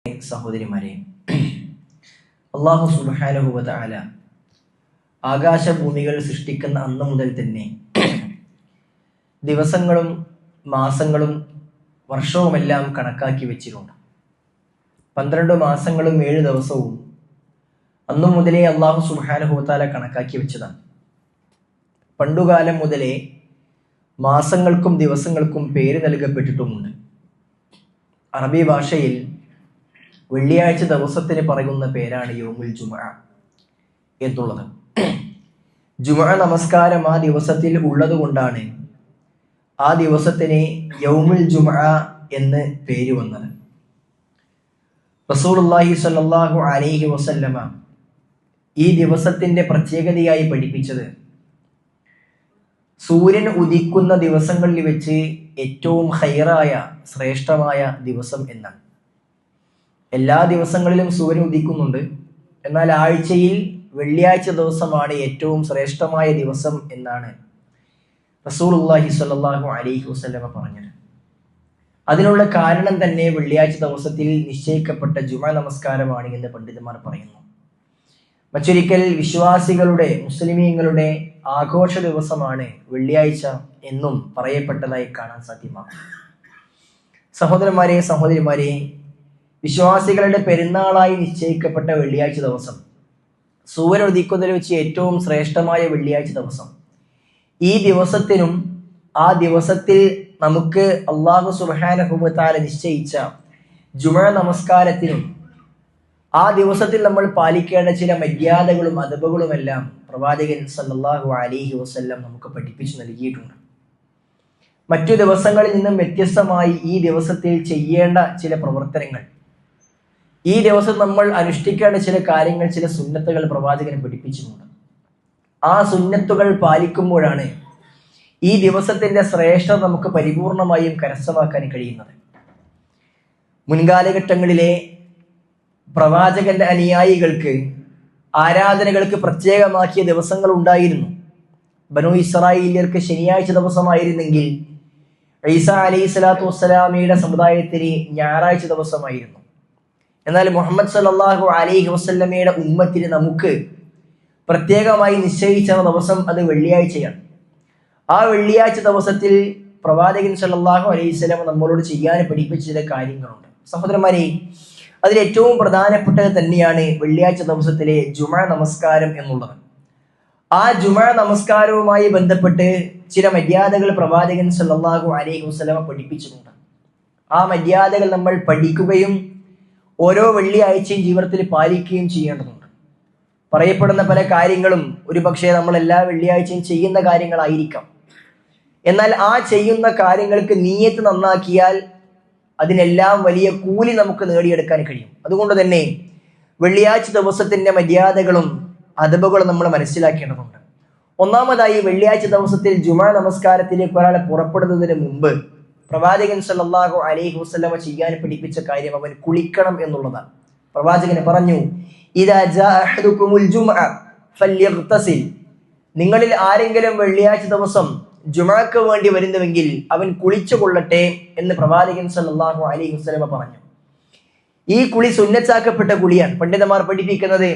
സഹോദരിമാരെ, അല്ലാഹു സുബ്ഹാനഹു വ തആല ആകാശഭൂമികൾ സൃഷ്ടിക്കുന്ന അന്ന് മുതൽ തന്നെ ദിവസങ്ങളും മാസങ്ങളും വർഷവുമെല്ലാം കണക്കാക്കി വെച്ചിട്ടുണ്ട്. 12 മാസങ്ങളും 7 ദിവസവും അന്നു മുതലേ അല്ലാഹു സുബ്ഹാനഹു വ തആല കണക്കാക്കി വെച്ചതാണ്. പണ്ടുകാലം മുതലേ മാസങ്ങൾക്കും ദിവസങ്ങൾക്കും പേര് നൽകപ്പെട്ടിട്ടുമുണ്ട്. അറബി ഭാഷയിൽ വെള്ളിയാഴ്ച ദിവസത്തിന് പറയുന്ന പേരാണ് യൗമുൽ ജുമുഅ എന്നുള്ളത്. ജുമുഅ നമസ്കാരം ആ ദിവസത്തിൽ ഉള്ളത് കൊണ്ടാണ് ആ ദിവസത്തിന് യൗമുൽ ജുമുഅ എന്ന് പേര് വന്നത്. റസൂലുള്ളാഹി സ്വല്ലല്ലാഹു അലൈഹി വസല്ലമ ഈ ദിവസത്തിന്റെ പ്രത്യേകതയായി പഠിപ്പിച്ചത് സൂര്യൻ ഉദിക്കുന്ന ദിവസങ്ങളിൽ വെച്ച് ഏറ്റവും ഖൈറായ ശ്രേഷ്ഠമായ ദിവസം എന്നാണ്. എല്ലാ ദിവസങ്ങളിലും സൂര്യൻ ഉദിക്കുന്നുണ്ട്, എന്നാൽ ആഴ്ചയിൽ വെള്ളിയാഴ്ച ദിവസമാണ് ഏറ്റവും ശ്രേഷ്ഠമായ ദിവസം എന്നാണ് റസൂലുള്ളാഹി സ്വല്ലല്ലാഹു അലൈഹി വസല്ലമ പറഞ്ഞത്. അതിനുള്ള കാരണം തന്നെ വെള്ളിയാഴ്ച ദിവസത്തിൽ നിശ്ചയിക്കപ്പെട്ട ജുമുഅ നമസ്കാരമാണ് എന്ന് പണ്ഡിതന്മാർ പറയുന്നു. മറ്റൊരിക്കൽ വിശ്വാസികളുടെ മുസ്ലിമീങ്ങളുടെ ആഘോഷ ദിവസമാണ് വെള്ളിയാഴ്ച എന്നും പറയപ്പെട്ടതായി കാണാൻ സാധ്യമാണ്. സഹോദരന്മാരെ, സഹോദരിമാരെ, വിശ്വാസികളുടെ പെരുന്നാളായി നിശ്ചയിക്കപ്പെട്ട വെള്ളിയാഴ്ച ദിവസം, സൂര്യൻ ഉദിക്കുന്നതിൽ വെച്ച് ഏറ്റവും ശ്രേഷ്ഠമായ വെള്ളിയാഴ്ച ദിവസം, ഈ ദിവസത്തിനും ആ ദിവസത്തിൽ നമുക്ക് അല്ലാഹു സുബ്ഹാനഹു വ തആല നിശ്ചയിച്ച ജുമുഅ നമസ്കാരത്തിനും ആ ദിവസത്തിൽ നമ്മൾ പാലിക്കേണ്ട ചില മര്യാദകളും അദബുകളുമെല്ലാം പ്രവാചകൻ സല്ലല്ലാഹു അലൈഹി വസല്ലം നമുക്ക് പഠിപ്പിച്ചു നൽകിയിട്ടുണ്ട്. മറ്റു ദിവസങ്ങളിൽ നിന്നും വ്യത്യസ്തമായി ഈ ദിവസത്തിൽ ചെയ്യേണ്ട ചില പ്രവർത്തനങ്ങൾ, ഈ ദിവസം നമ്മൾ അനുഷ്ഠിക്കേണ്ട ചില കാര്യങ്ങൾ, ചില സുന്നത്തുകൾ പ്രവാചകൻ പഠിപ്പിച്ചിട്ടുണ്ട്. ആ സുന്നത്തുകൾ പാലിക്കുമ്പോഴാണ് ഈ ദിവസത്തിന്റെ ശ്രേഷ്ഠത നമുക്ക് പരിപൂർണമായും കരസ്ഥമാക്കാൻ കഴിയുന്നത്. മുൻകാലഘട്ടങ്ങളിലെ പ്രവാചകന്റെ അനുയായികൾക്ക് ആരാധനകൾക്ക് പ്രത്യേകമാക്കിയ ദിവസങ്ങൾ ഉണ്ടായിരുന്നു. ബനൂ ഇസ്രായേലിയർക്ക് ശനിയാഴ്ച ദിവസമായിരുന്നെങ്കിൽ ഈസാ അലൈഹി സ്വലാത്തു വസ്സലാമയുടെ സമുദായത്തിന് ഞായറാഴ്ച ദിവസമായിരുന്നു. എന്നാൽ മുഹമ്മദ് സല്ലല്ലാഹു അലൈഹി വസല്ലമയുടെ ഉമ്മത്തിന് നമുക്ക് പ്രത്യേകമായി നിശ്ചയിച്ച ദിവസം അത് വെള്ളിയാഴ്ചയാണ്. ആ വെള്ളിയാഴ്ച ദിവസത്തിൽ പ്രവാചകൻ സല്ലല്ലാഹു അലൈഹി വസല്ലം നമ്മളോട് ചെയ്യാൻ പഠിപ്പിച്ച ചില കാര്യങ്ങളുണ്ട്. സഹോദരന്മാരെ, അതിൽ ഏറ്റവും പ്രധാനപ്പെട്ടത് തന്നെയാണ് വെള്ളിയാഴ്ച ദിവസത്തിലെ ജുമുഅ നമസ്കാരം എന്നുള്ളത്. ആ ജുമുഅ നമസ്കാരവുമായി ബന്ധപ്പെട്ട് ചില മര്യാദകൾ പ്രവാചകൻ സല്ലല്ലാഹു അലൈഹി വസല്ലം പഠിപ്പിച്ചിട്ടുണ്ട്. ആ മര്യാദകൾ നമ്മൾ പഠിക്കുകയും ഓരോ വെള്ളിയാഴ്ചയും ജീവിതത്തിൽ പാലിക്കുകയും ചെയ്യേണ്ടതുണ്ട്. പറയപ്പെടുന്ന പല കാര്യങ്ങളും ഒരുപക്ഷെ നമ്മൾ എല്ലാ വെള്ളിയാഴ്ചയും ചെയ്യുന്ന കാര്യങ്ങളായിരിക്കാം. എന്നാൽ ആ ചെയ്യുന്ന കാര്യങ്ങൾക്ക് നിയ്യത്ത് നന്നാക്കിയാൽ അതിനെല്ലാം വലിയ കൂലി നമുക്ക് നേടിയെടുക്കാൻ കഴിയും. അതുകൊണ്ട് തന്നെ വെള്ളിയാഴ്ച ദിവസത്തിന്റെ മര്യാദകളും അദബുകളും നമ്മൾ മനസ്സിലാക്കേണ്ടതുണ്ട്. ഒന്നാമതായി, വെള്ളിയാഴ്ച ദിവസത്തിൽ ജുമുഅ നമസ്കാരത്തിലേക്ക് ഒരാളെ പുറപ്പെടുന്നതിന് മുമ്പ് പ്രവാചകൻ സല്ലല്ലാഹു അലൈഹി വസല്ലമ ചെയ്യാൻ പഠിപ്പിച്ച കാര്യം അവൻ കുളിക്കണം എന്നുള്ളതാണ്. പ്രവാചകൻ പറഞ്ഞു, ഇദാ ജാഅ അഹദുകുമുൽ ജുമുഅ ഫല്യഗ്തസിൽ, നിങ്ങളിൽ ആരെങ്കിലും വെള്ളിയാഴ്ച ദിവസം ജുമുഅക്ക് വേണ്ടി വരുന്നുവെങ്കിൽ അവൻ കുളിച്ചു കൊള്ളട്ടെ എന്ന് പ്രവാചകൻ സല്ലല്ലാഹു അലൈഹി വസല്ലമ പറഞ്ഞു. ഈ കുളി സുന്നത്താക്കപ്പെട്ട കുളിയാണ്. പണ്ഡിതന്മാർ പഠിപ്പിക്കുന്നത്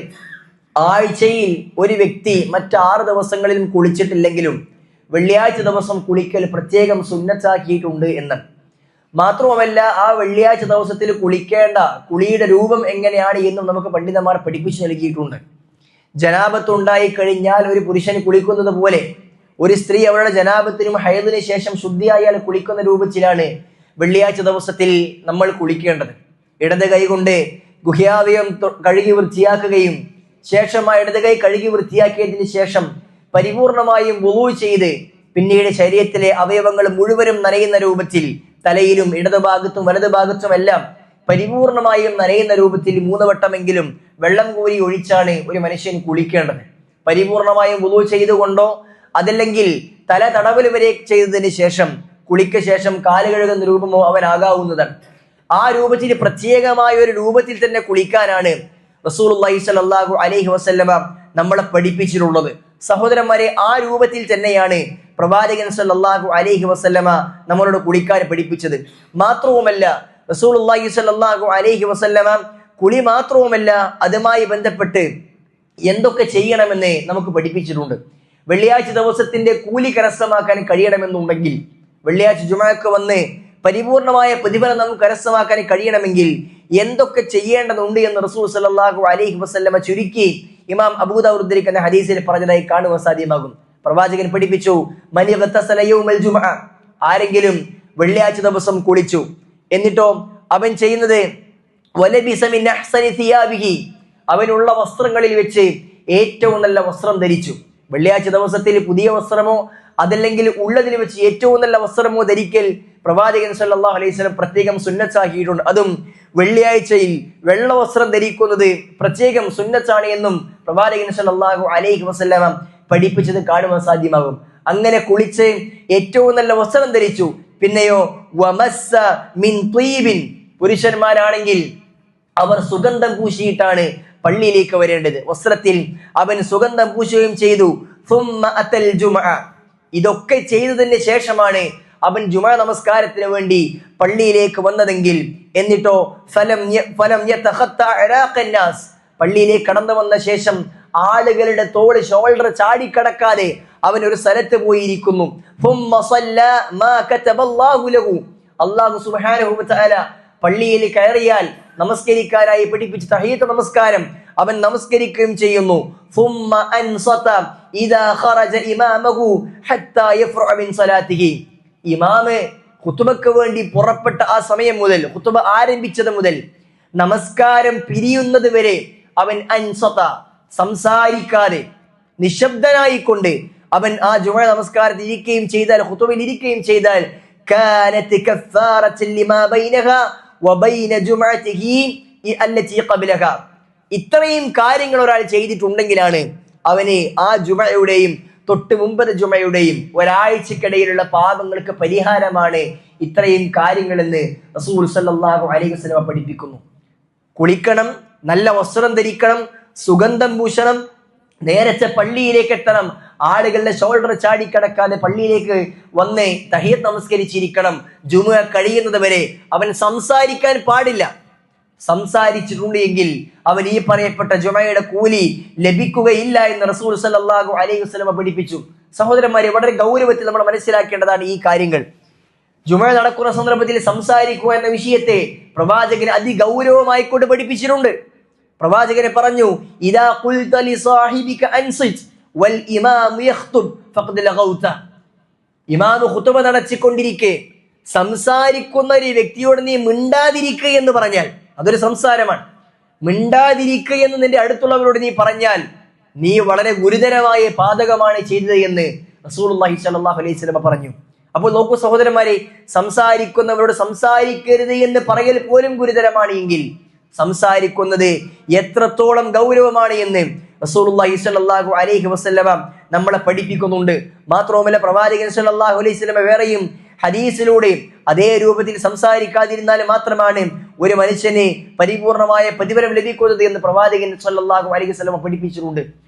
ആഴ്ചയിൽ ഒരു വ്യക്തി മറ്റ് 6 ദിവസങ്ങളിലും കുളിച്ചിട്ടില്ലെങ്കിലും വെള്ളിയാഴ്ച ദിവസം കുളിക്കൽ പ്രത്യേകം സുന്നത്താക്കിയിട്ടുണ്ട് എന്ന്. മാത്രവുമല്ല, ആ വെള്ളിയാഴ്ച ദിവസത്തിൽ കുളിക്കേണ്ട കുളിയുടെ രൂപം എങ്ങനെയാണ് എന്നും നമുക്ക് പണ്ഡിതന്മാർ പഠിപ്പിച്ചു നൽകിയിട്ടുണ്ട്. ജനാബത്ത് ഉണ്ടായി കഴിഞ്ഞാൽ ഒരു പുരുഷൻ കുളിക്കുന്നത് പോലെ ഒരു സ്ത്രീ അവളുടെ ജനാബത്തിനും ഹൈദിന് ശേഷം ശുദ്ധിയായാൽ കുളിക്കുന്ന രൂപത്തിലാണ് വെള്ളിയാഴ്ച ദിവസത്തിൽ നമ്മൾ കുളിക്കേണ്ടത്. ഇടത് കൈ കൊണ്ട് ഗുഹ്യാവയം കഴുകി വൃത്തിയാക്കുകയും ശേഷം ആ ഇടത് കൈ കഴുകി വൃത്തിയാക്കിയതിന് ശേഷം പരിപൂർണമായും വുളൂ ചെയ്ത് പിന്നീട് ശരീരത്തിലെ അവയവങ്ങൾ മുഴുവനും നനയുന്ന രൂപത്തിൽ തലയിലും ഇടതുഭാഗത്തും വലതുഭാഗത്തും എല്ലാം പരിപൂർണമായും നനയുന്ന രൂപത്തിൽ 3 വട്ടമെങ്കിലും വെള്ളം കോരി ഒഴിച്ചാണ് ഒരു മനുഷ്യൻ കുളിക്കേണ്ടത്. പരിപൂർണമായും വുളൂ ചെയ്തുകൊണ്ടോ അതല്ലെങ്കിൽ തല തടവൽ വരെ ചെയ്തതിന് ശേഷം കുളിക്ക ശേഷം കാല് കഴുകുന്ന രൂപമോ അവനാകാവുന്നതാണ്. ആ രൂപത്തിൽ പ്രത്യേകമായ ഒരു രൂപത്തിൽ തന്നെ കുളിക്കാനാണ് റസൂലുള്ളാഹി സ്വല്ലല്ലാഹു അലൈഹി വസല്ലമ നമ്മളെ പഠിപ്പിച്ചിട്ടുള്ളത്. സഹോദരന്മാരെ, ആ രൂപത്തിൽ തന്നെയാണ് പ്രവാചകൻ സല്ലല്ലാഹു അലൈഹി വസല്ലമ നമ്മളോട് കുളിക്കാൻ പഠിപ്പിച്ചത്. മാത്രവുമല്ല, റസൂലുള്ളാഹി സ്വല്ലല്ലാഹു അലൈഹി വസല്ലമ കുളി മാത്രവുമല്ല അതുമായി ബന്ധപ്പെട്ട് എന്തൊക്കെ ചെയ്യണമെന്ന് നമുക്ക് പഠിപ്പിച്ചിട്ടുണ്ട്. വെള്ളിയാഴ്ച ദിവസത്തിന്റെ കൂലി കരസ്ഥമാക്കാൻ കഴിയണമെന്നുണ്ടെങ്കിൽ, വെള്ളിയാഴ്ച ജുമുഅക്ക് വന്ന് പരിപൂർണമായ പ്രതിഫലം നമുക്ക് കരസ്ഥമാക്കാൻ കഴിയണമെങ്കിൽ എന്തൊക്കെ ചെയ്യേണ്ടതുണ്ട് എന്ന് റസൂൽ സല്ലല്ലാഹു അലൈഹി വസല്ലമ ചുരുക്കി ഇമാം അബൂദാവൂദ് ഉദ്ധരിക്കുന്ന ഹദീസിൽ പറഞ്ഞതായി കാണുവാൻ സാധ്യമാകും. പ്രവാചകൻ പഠിപ്പിച്ചു, മൻ യഗ്തസല യൗമൽ ജുമുഅ, ആരെങ്കിലും വെള്ളിയാഴ്ച ദിവസം കുളിച്ചു, എന്നിട്ടോ അവൻ ചെയ്യുന്നത് വലബിസ മിൻ അഹ്സനി സിയാബിഹി, അവനുള്ള വസ്ത്രങ്ങളിൽ വെച്ച് ഏറ്റവും നല്ല വസ്ത്രം ധരിച്ചു. വെള്ളിയാഴ്ച ദിവസത്തിൽ പുതിയ വസ്ത്രമോ അതല്ലെങ്കിൽ ഉള്ളതിൽ വെച്ച് ഏറ്റവും നല്ല വസ്ത്രമോ ധരിക്കൽ പ്രവാചകൻ സല്ലല്ലാഹു അലൈഹി വസല്ലം പ്രത്യേകം സുന്നത്താക്കിയിട്ടുണ്ട്. അതും വെള്ളിയാഴ്ചയിൽ വെള്ള വസ്ത്രം ധരിക്കുന്നത് പ്രത്യേകം സുന്നത്താണ് എന്നും പ്രവാചകൻ സല്ലല്ലാഹു അലൈഹി വസല്ലം പഠിപ്പിച്ചത് കാണുവാൻ സാധ്യമാകും. അങ്ങനെ കുളിച്ച് ഏറ്റവും നല്ല വസ്ത്രം ധരിച്ചു. പിന്നെയോ വമസ്സ മിൻ ത്വീബിൻ, പുരുഷന്മാരാണെങ്കിൽ അവർ സുഗന്ധം പൂശിയിട്ടാണ് പള്ളിയിലേക്ക് വരേണ്ടത്. വസ്ത്രത്തിൽ അവൻ സുഗന്ധം പൂശുകയും ചെയ്തു. സുമ്മ അത്തൽ ജുമുഅ, ഇതൊക്കെ ചെയ്തതിന് ശേഷമാണ് അവൻ ജുമുഅ നമസ്കാരത്തിന് വേണ്ടി പള്ളിയിലേക്ക് വന്നതെങ്കിൽ, എന്നിട്ടോ ഫലം യതഖത്ത അറാഖൻ നാസ്, പള്ളിയിലേക്ക് കടന്നു വന്ന ശേഷം ആളുകളുടെ തോള് ഷോൾഡർ ചാടിക്കടക്കാതെ അവൻ ഒരു സ്ഥലത്ത് പോയിരിക്കുന്നു. അല്ലാഹു സുബ്ഹാനഹു വ തആല പള്ളിയിൽ കയറിയാൽ നമസ്കരിക്കാനായി പഠിപ്പിച്ച തഹീയ്യത്ത് നമസ്കാരം അവൻ നമസ്കരിക്കുകയും ചെയ്യുന്നു. ഇമാമ് ഖുതുബക്ക് വേണ്ടി പുറപ്പെട്ട ആ സമയം മുതൽ, ഖുതുബ ആരംഭിച്ചത് മുതൽ നമസ്കാരം പിരിയുന്നത് വരെ അവൻ അൻസത, സംസാരിക്കാതെ നിശബ്ദനായിക്കൊണ്ട് അവൻ ആ ജുമുഅ നമസ്കാരത്തിൽ ഇരിക്കുകയും ചെയ്താൽ, ഖുതുബയിൽ ഇരിക്കുകയും ചെയ്താൽ കാനത് കഫാറത്തൻ ലിമാ ബൈനഹാ വബൈന ജുമുഅതിഹി അല്ലതി ഖബലഹാ, ഇത്രയും കാര്യങ്ങൾ ഒരാൾ ചെയ്തിട്ടുണ്ടെങ്കിലാണ് അവന് ആ ജുമുഅയുടെയും തൊട്ട് മുമ്പത്തെ ജുമുഅയുടെയും ഒരാഴ്ചക്കിടയിലുള്ള പാപങ്ങൾക്ക് പരിഹാരമാണ് ഇത്രയും കാര്യങ്ങളെന്ന് റസൂൽ സല്ലല്ലാഹു അലൈഹി വസല്ലം പഠിപ്പിക്കുന്നു. കുളിക്കണം, നല്ല വസ്ത്രം ധരിക്കണം, സുഗന്ധം പൂശണം, നേരത്തെ പള്ളിയിലേക്ക് എത്തണം, ആളുകളുടെ ഷോൾഡർ ചാടിക്കടക്കാതെ പള്ളിയിലേക്ക് വന്ന് തഹീയ്യത്ത് നമസ്കരിച്ചിരിക്കണം. ജുമുഅ കഴിയുന്നത് വരെ അവൻ സംസാരിക്കാൻ പാടില്ല. സംസാരിച്ചിട്ടുണ്ട് എങ്കിൽ അവൻ ഈ പറയപ്പെട്ട ജുമുഅയുടെ കൂലി ലഭിക്കുകയില്ല എന്ന് റസൂൽ സല്ലല്ലാഹു അലൈഹി വസല്ലം പഠിപ്പിച്ചു. സഹോദരന്മാരെ, വളരെ ഗൗരവത്തിൽ നമ്മൾ മനസ്സിലാക്കേണ്ടതാണ് ഈ കാര്യങ്ങൾ. ജുമുഅ നടക്കുന്ന സന്ദർഭത്തിൽ സംസാരിക്കുക എന്ന വിഷയത്തെ പ്രവാചകൻ അതിഗൗരവമായിക്കൊണ്ട് പഠിപ്പിച്ചിട്ടുണ്ട്. പ്രവാചകനെ പറഞ്ഞു, ഇദാ ഖുൽത ലി സാഹിബിക അൻസിത് വൽ ഇമാമു യഖ്തുബ് ഫഖദ് ലഗൗത, ഇമാമു ഖുതുബ നടത്തിക്കൊണ്ടിരിക്കെ സംസാരിക്കുന്ന ഒരു വ്യക്തിയോട് നീ മിണ്ടാതിരിക്കുക എന്ന് പറഞ്ഞാൽ അതൊരു സംസാരമാണ്. മിണ്ടാതിരിക്കുക എന്ന് നിന്റെ അടുത്തുള്ളവരോട് നീ പറഞ്ഞാൽ നീ വളരെ ഗുരുതരമായ പാതകമാണ് ചെയ്തത് എന്ന് റസൂലുള്ളാഹി സ്വല്ലല്ലാഹു അലൈഹി വസല്ലം പറഞ്ഞു. അപ്പോൾ നോക്കൂ സഹോദരന്മാരെ, സംസാരിക്കുന്നവരോട് സംസാരിക്കരുത് എന്ന് പറയൽ പോലും ഗുരുതരമാണ് എങ്കിൽ സംസാരിക്കുന്നത് എത്രത്തോളം ഗൗരവമാണ് എന്ന് റസൂലുള്ളാഹി സ്വല്ലല്ലാഹു അലൈഹി വസല്ലം നമ്മളെ പഠിപ്പിക്കുന്നുണ്ട്. മാത്രവുമല്ല, പ്രവാചകൻ സ്വല്ലല്ലാഹു അലൈഹി വസല്ലം വേറെയും ഹദീസിലൂടെ അതേ രൂപത്തിൽ സംസാരിക്കാതിരുന്നാൽ മാത്രമാണ് ഒരു മനുഷ്യന് പരിപൂർണമായ പ്രതിഫലം ലഭിക്കുന്നത് എന്ന് പ്രവാചകൻ സ്വല്ലല്ലാഹു അലൈഹി വസല്ലം പഠിപ്പിച്ചിട്ടുണ്ട്.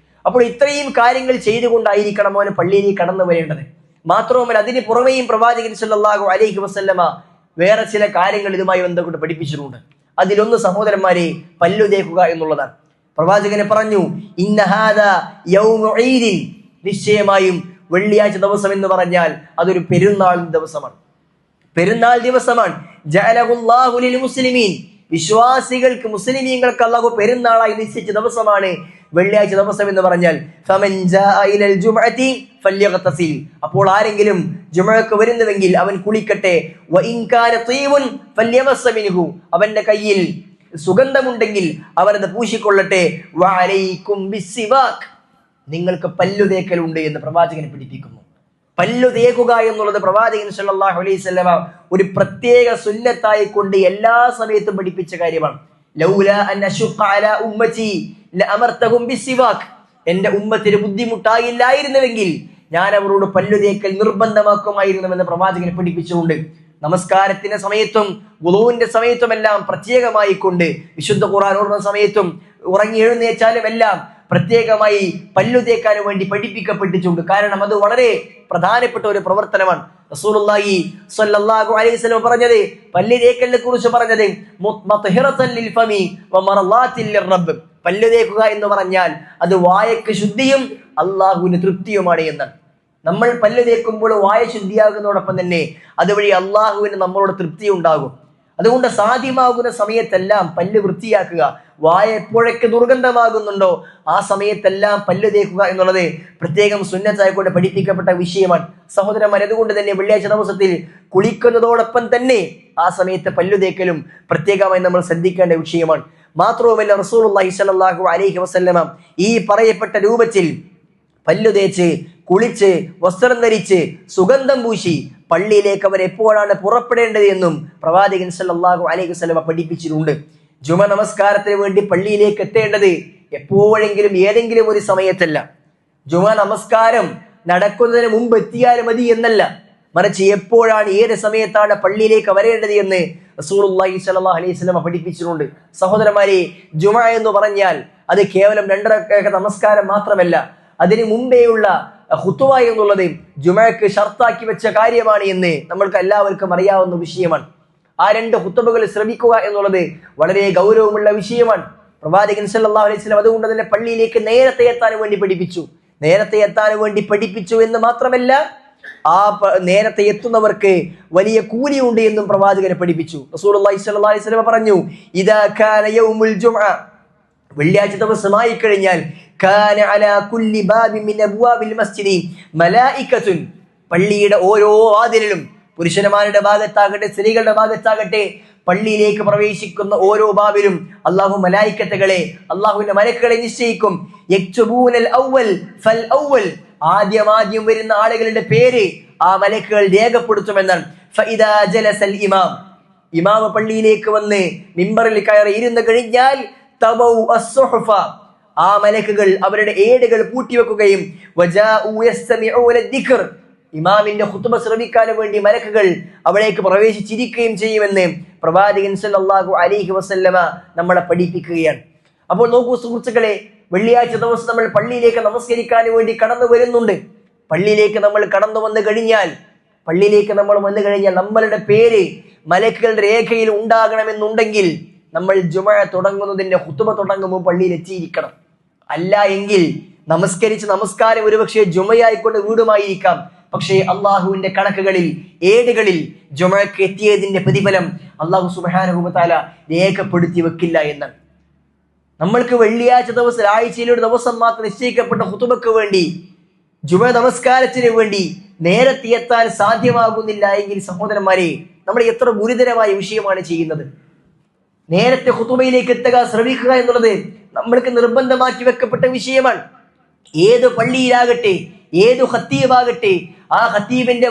അപ്പോൾ ഇത്രയും കാര്യങ്ങൾ ചെയ്തുകൊണ്ടായിരിക്കണം അവന് പള്ളിയിലേക്ക് കടന്നു വരേണ്ടത്. മാത്രവുമല്ല, അതിന് പുറമെയും പ്രവാചകൻ സ്വല്ലല്ലാഹു അലൈഹി വസല്ലമ വേറെ ചില കാര്യങ്ങൾ ഇതുമായി ബന്ധപ്പെട്ട് പഠിപ്പിച്ചിട്ടുണ്ട്. അതിലൊന്ന് സഹോദരന്മാരെ, പല്ലു തേക്കുക എന്നുള്ളതാണ്. പ്രവാചകനെ പറഞ്ഞു, ഇന്ന ഹാദാ യൗമു ഈദിൻ, നിശ്ചയമായും വെള്ളിയാഴ്ച ദിവസം എന്ന് പറഞ്ഞാൽ അതൊരു പെരുന്നാൾ ദിവസമാണ്. പെരുന്നാൾ ദിവസമാണ്. ജഅലഹുല്ലാഹു ലിൽ മുസ്ലിമീൻ, വിശ്വാസികൾക്ക് മുസ്ലിമീങ്ങൾക്ക് അല്ലാഹു പെരുന്നാളായി നിശ്ചയിച്ച ദിവസമാണ് വെള്ളിയാഴ്ച ദിവസം എന്ന് പറഞ്ഞാൽ. ഫമൻ ജാഅ ഇലൽ ജുമുഅതി ഫല്യഗ്തസിൽ, അപ്പോൾ ആരെങ്കിലും ജുമുഅക്ക് വരുന്നുവെങ്കിൽ അവൻ കുളിക്കട്ടെ. വഇൻ കാന തീബുൻ ഫല്യമസ്സ മിൻഹു, അവന്റെ കയ്യിൽ സുഗന്ധമുണ്ടെങ്കിൽ അവനത് പൂശിക്കൊള്ളട്ടെ. വഅലൈക്കും ബിസ്സിവാക്, നിങ്ങൾക്ക് പല്ലു തേക്കലുണ്ട് എന്ന് പ്രവാചകൻ പഠിപ്പിക്കുന്നു. പല്ലു തേക്കുക എന്നുള്ളത് പ്രവാചകൻ സല്ലല്ലാഹു അലൈഹി വസല്ലം ഒരു പ്രത്യേക സുന്നത്തായി കൊണ്ട് എല്ലാ സമയത്തും പഠിപ്പിച്ച കാര്യമാണ്. ലൗലാ അൻ അശുഖ അലാ ഉമ്മതി ലഅമർതഹും ബിസ്സിവാക്, എന്റെ ഉമ്മത്തിന് ബുദ്ധിമുട്ടായില്ലായിരുന്നുവെങ്കിൽ ഞാൻ അവരോട് പല്ലു തേക്കൽ നിർബന്ധമാക്കുമായിരുന്നുവെന്ന് പ്രവാചകൻ പഠിപ്പിച്ചുകൊണ്ട് നമസ്കാരത്തിന്റെ സമയത്തും വുളൂവിന്റെ സമയത്തുമെല്ലാം പ്രത്യേകമായി കൊണ്ട്, വിശുദ്ധ ഖുർആൻ ഓതുന്ന സമയത്തും ഉറങ്ങി എഴുന്നേറ്റാലും എല്ലാം പ്രത്യേകമായി പല്ലു തേക്കാൻ വേണ്ടി പഠിപ്പിക്കപ്പെട്ടിട്ടുണ്ട്. കാരണം അത് വളരെ പ്രധാനപ്പെട്ട ഒരു പ്രവർത്തനമാണ്. റസൂലുള്ളാഹി സ്വല്ലല്ലാഹു അലൈഹി വസല്ലം പറഞ്ഞത്, പല്ല് തേക്കലിനെ കുറിച്ച് പറഞ്ഞത് മുത്മത്ഹിറത്തൻ ലിൽ ഫമി വമർളാത്തിൻ ലിർറബ്ബ്, പല്ല് തേക്കുക എന്ന് പറഞ്ഞാൽ അത് വായക്ക് ശുദ്ധിയും അള്ളാഹുവിന് തൃപ്തിയുമാണ് എന്നാണ്. നമ്മൾ പല്ല് തേക്കുമ്പോൾ വായ ശുദ്ധിയാകുന്നതോടൊപ്പം തന്നെ അതുവഴി അള്ളാഹുവിന് നമ്മളോട് തൃപ്തി ഉണ്ടാകും. അതുകൊണ്ട് സാധ്യമാകുന്ന സമയത്തെല്ലാം പല്ല് വൃത്തിയാക്കുക. വായ എപ്പോഴൊക്കെ ദുർഗന്ധമാകുന്നുണ്ടോ ആ സമയത്തെല്ലാം പല്ല് തേക്കുക എന്നുള്ളത് പ്രത്യേകം സുന്നത്തായിക്കൊണ്ട് പഠിപ്പിക്കപ്പെട്ട വിഷയമാണ് സഹോദരന്മാർ. അതുകൊണ്ട് തന്നെ വെള്ളിയാഴ്ച ദിവസത്തിൽ കുളിക്കുന്നതോടൊപ്പം തന്നെ ആ സമയത്ത് പല്ലു തേക്കലും പ്രത്യേകമായി നമ്മൾ ശ്രദ്ധിക്കേണ്ട വിഷയമാണ്. മാത്രവുമല്ല, റസൂലുള്ളാഹി സ്വല്ലല്ലാഹു അലൈഹി വസല്ലമ ഈ പറയപ്പെട്ട രൂപത്തിൽ പല്ലു തേച്ച് കുളിച്ച് വസ്ത്രം ധരിച്ച് സുഗന്ധം പൂശി പള്ളിയിലേക്ക് അവർ എപ്പോഴാണ് പുറപ്പെടേണ്ടത് എന്നും പ്രവാചകൻ സല്ലല്ലാഹു അലൈഹി വസല്ലമ പഠിപ്പിച്ചിട്ടുണ്ട്. ജുമ നമസ്കാരത്തിന് വേണ്ടി പള്ളിയിലേക്ക് എത്തേണ്ടത് എപ്പോഴെങ്കിലും ഏതെങ്കിലും ഒരു സമയത്തല്ല. ജുമ നമസ്കാരം നടക്കുന്നതിന് മുമ്പ് എത്തിയാലും മതി എന്നല്ല, മറിച്ച് എപ്പോഴാണ് ഏത് സമയത്താണ് പള്ളിയിലേക്ക് വരേണ്ടത് എന്ന് റസൂലുള്ളാഹി സ്വല്ലല്ലാഹു അലൈഹി വസല്ലമ പഠിപ്പിച്ചിട്ടുണ്ട്. സഹോദരന്മാരെ, ജുമ എന്ന് പറഞ്ഞാൽ അത് കേവലം 2 റക്അത്ത് നമസ്കാരം മാത്രമല്ല, അതിന് മുമ്പേയുള്ള ഖുതുബ എന്നുള്ളത് ജുമഅക്ക് ഷർത്താക്കി വെച്ച കാര്യമാണ് എന്ന് നമ്മൾക്ക് എല്ലാവർക്കും അറിയാവുന്ന വിഷയമാണ്. ആ 2 ഖുതുബകൾ ശ്രമിക്കുക എന്നുള്ളത് വളരെ ഗൗരവമുള്ള വിഷയമാണ്. പ്രവാചകൻ സല്ലല്ലാഹു അലൈഹി വസല്ലം അതുകൊണ്ട് തന്നെ പള്ളിയിലേക്ക് നേരത്തെ എത്താൻ വേണ്ടി പഠിപ്പിച്ചു എന്ന് മാത്രമല്ല, ആ നേരത്തെ എത്തുന്നവർക്ക് വലിയ കൂലിയുണ്ട് എന്നും പ്രവാചകനെ പഠിപ്പിച്ചു. റസൂലുള്ളാഹി സ്വല്ലല്ലാഹു അലൈഹി വസല്ലം പറഞ്ഞു, ഇദാ കാന യൗമുൽ ജുംഅ, വെള്ളിയാഴ്ച ദിവസമായി കഴിഞ്ഞാൽ, കാന അലാ കുല്ലി ബാബിൻ മിൻ അബ്വാബിൽ മസ്ജിദി മലായികത്തുൻ, പള്ളിയുടെ ഓരോ വാതിലിലും പുരുഷന്മാരുടെ ഭാഗത്താകട്ടെ സ്ത്രീകളുടെ ഭാഗത്താകട്ടെ പള്ളിയിലേക്ക് പ്രവേശിക്കുന്ന ഓരോ ബാബിലും അല്ലാഹു മലായികത്തുകളെ, അല്ലാഹുവിന്റെ മലക്കുകളെ നിശ്ചയിക്കും. യക്തുബൂനൽ അവ്വൽ ഫൽ അവ്വൽ, ആദ്യം വരുന്ന ആളുകളുടെ പേര് ആ മലക്കുകൾ രേഖപ്പെടുത്തുമെന്നാണ്. ഫഇദാ ജലസൽ ഇമാം, ഇമാം പള്ളിയിലേക്ക് വന്ന് മിമ്പറിൽ കയറി ഇരുന്ന് കഴിഞ്ഞാൽ തബൗ അസ്സുഹഫ, ആ മലക്കുകൾ അവരുടെ ഏടുകൾ പൂട്ടിവെക്കുകയും വജാഉ യസ്തമിഊന ദിക്ർ, ഇമാമിന്റെ ഖുതുബ ശ്രവിക്കാൻ വേണ്ടി മലക്കുകൾ അവിടേക്ക് പ്രവേശിച്ചിരിക്കുകയും ചെയ്യുമെന്ന് പ്രവാചകൻ സല്ലല്ലാഹു അലൈഹി വസല്ലമ നമ്മളെ പഠിപ്പിക്കുകയാണ്. അപ്പോൾ നോക്കൂ സുഹൃത്തുക്കളെ, വെള്ളിയാഴ്ച ദിവസം നമ്മൾ പള്ളിയിലേക്ക് നമസ്കരിക്കാൻ വേണ്ടി കടന്നു വരുന്നുണ്ട്. പള്ളിയിലേക്ക് നമ്മൾ വന്നു കഴിഞ്ഞാൽ നമ്മളുടെ പേര് മലക്കുകളുടെ രേഖയിൽ ഉണ്ടാകണമെന്നുണ്ടെങ്കിൽ നമ്മൾ ജുമഅ തുടങ്ങുന്നതിന്റെ ഖുതുബ തുടങ്ങുമ്പോൾ പള്ളിയിൽ എത്തിയിരിക്കണം. അല്ല എങ്കിൽ നമസ്കാരം ഒരുപക്ഷെ ജുമയായിക്കൊണ്ട് വീടുമായിരിക്കാം, പക്ഷേ അള്ളാഹുവിന്റെ കണക്കുകളിൽ ഏടുകളിൽ ജുമഅക്ക് എത്തിയതിന്റെ പ്രതിഫലം അള്ളാഹു സുബ്ഹാനഹു വ തആല രേഖപ്പെടുത്തി വെക്കില്ല എന്നാണ്. നമ്മൾക്ക് വെള്ളിയാഴ്ച ദിവസം ആഴ്ചയിലെ ഒരു ദിവസം മാത്രം നിശ്ചയിക്കപ്പെട്ട ഖുതുബക്ക് വേണ്ടി ജുമഅ നമസ്കാരത്തിന് വേണ്ടി നേരത്തെ എത്താൻ സാധ്യമാകുന്നില്ല എങ്കിൽ സഹോദരന്മാരെ, നമ്മൾ എത്ര ഗുരുതരമായ വിഷയമാണ് ചെയ്യുന്നത്. നേരത്തെ ഖുതുബയിലേക്ക് എത്തുക, ശ്രമിക്കുക എന്നുള്ളത് നമ്മൾക്ക് നിർബന്ധമാക്കി വെക്കപ്പെട്ട വിഷയമാണ്. ഏത് പള്ളിയിലാകട്ടെ, ഏത് ഖത്തീബാകട്ടെ, ആ ഖത്തീബിന്റെ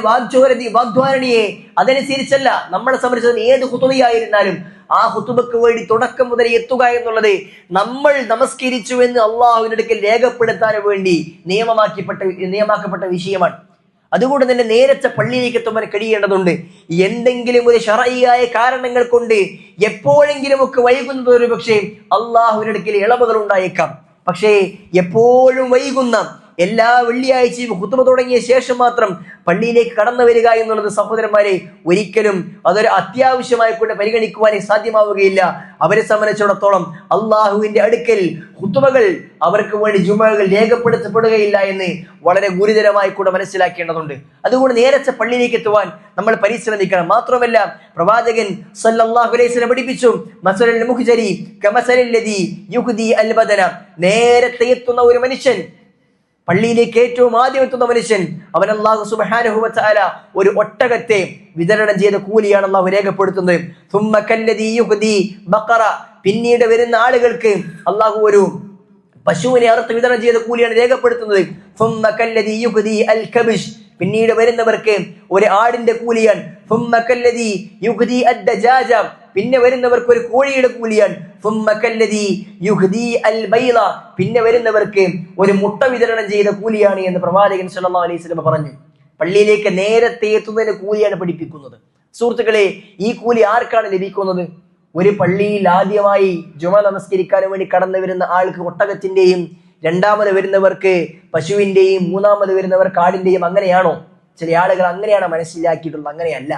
വാഗ്ധാരണിയെ അതനുസരിച്ചല്ല നമ്മളെ സംബന്ധിച്ചത്. ഏത് ഖുതുബയായിരുന്നാലും ആ ഖുതുബക്ക് വേണ്ടി തുടക്കം മുതൽ എത്തുക എന്നുള്ളത് നമ്മൾ നമസ്കരിച്ചു എന്ന് അള്ളാഹുവിന്റെ അടുക്കൽ രേഖപ്പെടുത്താൻ വേണ്ടി നിയമമാക്കപ്പെട്ട വിഷയമാണ്. അതുകൊണ്ട് തന്നെ നേരത്തെ പള്ളിയിലേക്ക് എത്തുവാൻ കഴിയേണ്ടതുണ്ട്. എന്തെങ്കിലും ഒരു ശർഈയായ കാരണങ്ങൾ കൊണ്ട് എപ്പോഴെങ്കിലും ഒക്കെ വൈകുന്നത് ഒരു പക്ഷേ അള്ളാഹുവിന്റെ അടുക്കൽ ഇളവുകൾ ഉണ്ടായേക്കാം. പക്ഷേ എപ്പോഴും വൈകുന്ന എല്ലാ വെള്ളിയാഴ്ചയും ഖുതുബ തുടങ്ങിയ ശേഷം മാത്രം പള്ളിയിലേക്ക് കടന്നു വരിക എന്നുള്ളത് സഹോദരന്മാരെ ഒരിക്കലും അതൊരു അത്യാവശ്യമായി കൊണ്ട് പരിഗണിക്കുവാൻ സാധ്യമാവുകയില്ല. അവരെ സംബന്ധിച്ചിടത്തോളം അള്ളാഹുവിന്റെ അടുക്കൽ ഖുതുബകൾ അവർക്ക് വേണ്ടി ജുമഅകൾ രേഖപ്പെടുത്തപ്പെടുകയില്ല എന്ന് വളരെ ഗുരുതരമായി കൂടെ മനസ്സിലാക്കേണ്ടതുണ്ട്. അതുകൊണ്ട് നേരത്തെ പള്ളിയിലേക്ക് എത്തുവാൻ നമ്മൾ പരിശ്രമിക്കണം. മാത്രമല്ല, പ്രവാചകൻ സല്ലല്ലാഹു അലൈഹി വസല്ലം പഠിപ്പിച്ചു, മസലുൽ മുഖ്ജരി കമസലിൽ ലദി യുഖ്ദി അൽ ബദന, നേരത്തെ എത്തുന്ന ഒരു മനുഷ്യൻ, പള്ളിയിലേക്ക് ഏറ്റവും ആദ്യം എത്തുന്ന മനുഷ്യൻ, അവൻ അല്ലാഹു സുബ്ഹാനഹു വ തആല ഒരു ഒട്ടകത്തെ വിതരണം ചെയ്ത കൂലിയാണ് അല്ലാഹു രേഖപ്പെടുത്തുന്നത്. സുമ്മ കല്ലദി യുഖ്ദി ബഖറ, പിന്നീട് വരുന്ന ആളുകൾക്ക് അല്ലാഹു ഒരു പശുവിനെ അറുത്ത് വിതരണം ചെയ്ത കൂലിയാണ് രേഖപ്പെടുത്തുന്നത്. സുമ്മ കല്ലദി യുഖ്ദി അൽ കബിഷ്, പിന്നീട് വരുന്നവർക്ക് ഒരു ആടിന്റെ കൂലിയാണ്. സുമ്മ കല്ലദി യുഖ്ദി അദ്ദജാജ, പിന്നെ വരുന്നവർക്ക് ഒരു കോഴിയുടെ കൂലിയാണ്. സുമ്മ കല്ലദി യുഖ്ദി അൽ ബൈള, പിന്നെ വരുന്നവർക്ക് ഒരു മുട്ട വിതരണം ചെയ്ത കൂലിയാണ് എന്ന് പ്രവാചകൻ സല്ലല്ലാഹു അലൈഹി വസല്ലം പറഞ്ഞു. പള്ളിയിലേക്ക് നേരത്തെ എത്തുന്നതിന് കൂലിയാണ് പഠിപ്പിക്കുന്നത്. സുഹൃത്തുക്കളെ, ഈ കൂലി ആർക്കാണ് ലഭിക്കുന്നത്? ഒരു പള്ളിയിൽ ആദ്യമായി ജുമഅ നമസ്കരിക്കാൻ വേണ്ടി കടന്നു വരുന്ന ആൾക്ക് ഒട്ടകത്തിന്റെയും, രണ്ടാമത് വരുന്നവർക്ക് പശുവിന്റെയും, മൂന്നാമത് വരുന്നവർക്ക് ആടിന്റെയും, അങ്ങനെയാണോ? ചില ആളുകൾ അങ്ങനെയാണ് മനസ്സിലാക്കിയിട്ടുള്ളത്.